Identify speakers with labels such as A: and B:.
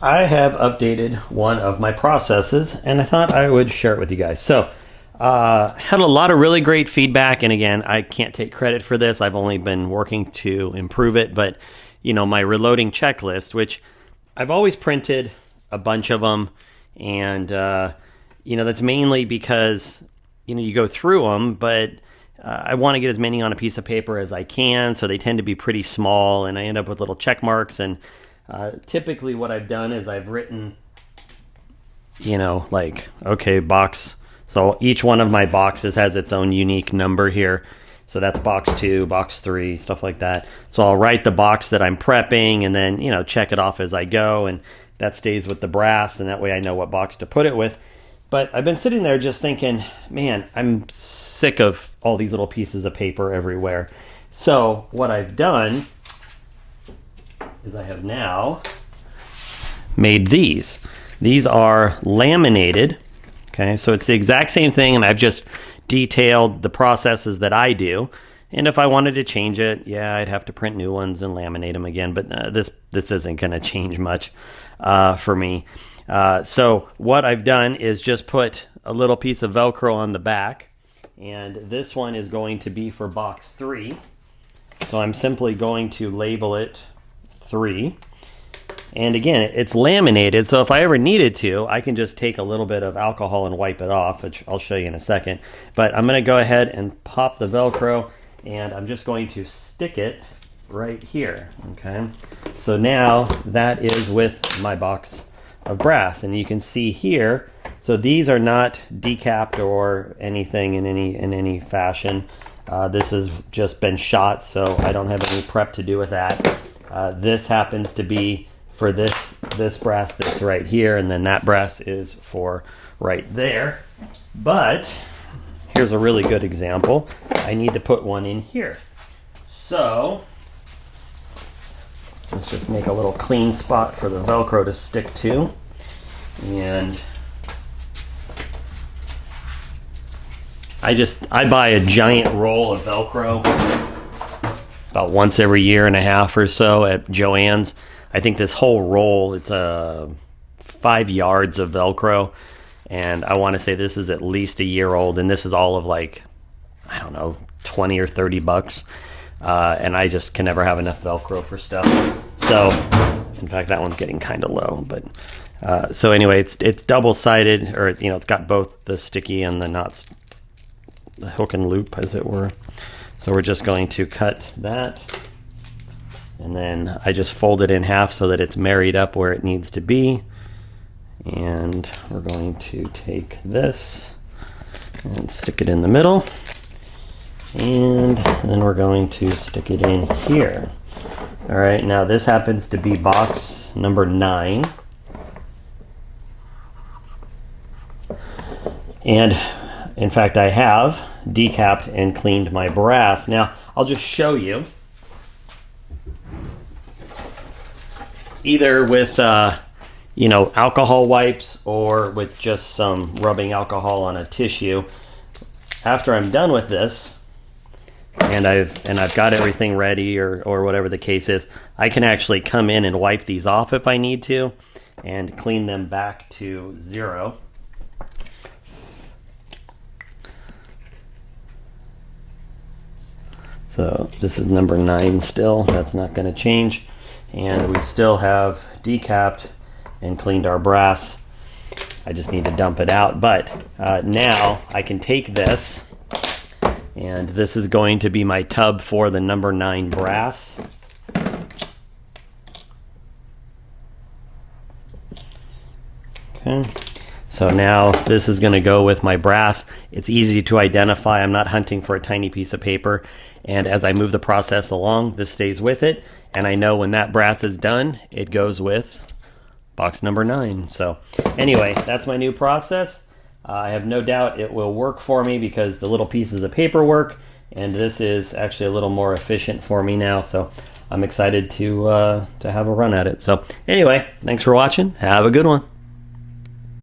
A: I have updated one of my processes, and I thought I would share it with you guys. So, had a lot of really great feedback, and again, I can't take credit for this. I've only been working to improve it, but my reloading checklist, which I've always printed a bunch of them, and that's mainly because you go through them, but I want to get as many on a piece of paper as I can, so they tend to be pretty small, and I end up with little check marks. And typically what I've done is I've written, okay, box. So each one of my boxes has its own unique number here. So that's box 2, box 3, stuff like that. So I'll write the box that I'm prepping and then, check it off as I go, and that stays with the brass, and that way I know what box to put it with. But I've been sitting there just thinking, man, I'm sick of all these little pieces of paper everywhere. So what I've done is I have now made these. These are laminated. Okay, so it's the exact same thing, and I've just detailed the processes that I do. And if I wanted to change it, yeah, I'd have to print new ones and laminate them again. But this isn't going to change much for me. So what I've done is just put a little piece of Velcro on the back, and this one is going to be for box 3. So I'm simply going to label it 3. And again, it's laminated, so if I ever needed to, I can just take a little bit of alcohol and wipe it off, which I'll show you in a second. But I'm going to go ahead and pop the Velcro, and I'm just going to stick it right here. Okay, so now that is with my box of brass, and you can see here, so these are not decapped or anything in any fashion. This has just been shot, so I don't have any prep to do with that. This happens to be for this brass that's right here, and then that brass is for right there. But here's a really good example. I need to put one in here. So let's just make a little clean spot for the Velcro to stick to. And I buy a giant roll of Velcro about once every year and a half or so at Joann's. I think this whole roll, it's 5 yards of Velcro, and I want to say this is at least a year old, and this is all of I don't know, 20 or 30 bucks. And I just can never have enough Velcro for stuff. So, in fact, that one's getting kind of low. But so anyway, it's double-sided, or it's got both the sticky and the knots, the hook and loop, as it were. So we're just going to cut that, and then I just fold it in half so that it's married up where it needs to be. And we're going to take this and stick it in the middle. And then we're going to stick it in here. All right, now this happens to be box number 9. And in fact, I have decapped and cleaned my brass. Now, I'll just show you. Either with, alcohol wipes or with just some rubbing alcohol on a tissue. After I'm done with this, and I've got everything ready or whatever the case is, I can actually come in and wipe these off if I need to and clean them back to 0. So this is number 9 still. That's not going to change. And we still have decapped and cleaned our brass. I just need to dump it out. But now I can take this, and this is going to be my tub for the number 9 brass. Okay. So now this is going to go with my brass. It's easy to identify. I'm not hunting for a tiny piece of paper. And as I move the process along, this stays with it. And I know when that brass is done, it goes with box number 9. So anyway, that's my new process. I have no doubt it will work for me because the little pieces of paper work. And this is actually a little more efficient for me now. So I'm excited to have a run at it. So anyway, thanks for watching. Have a good one.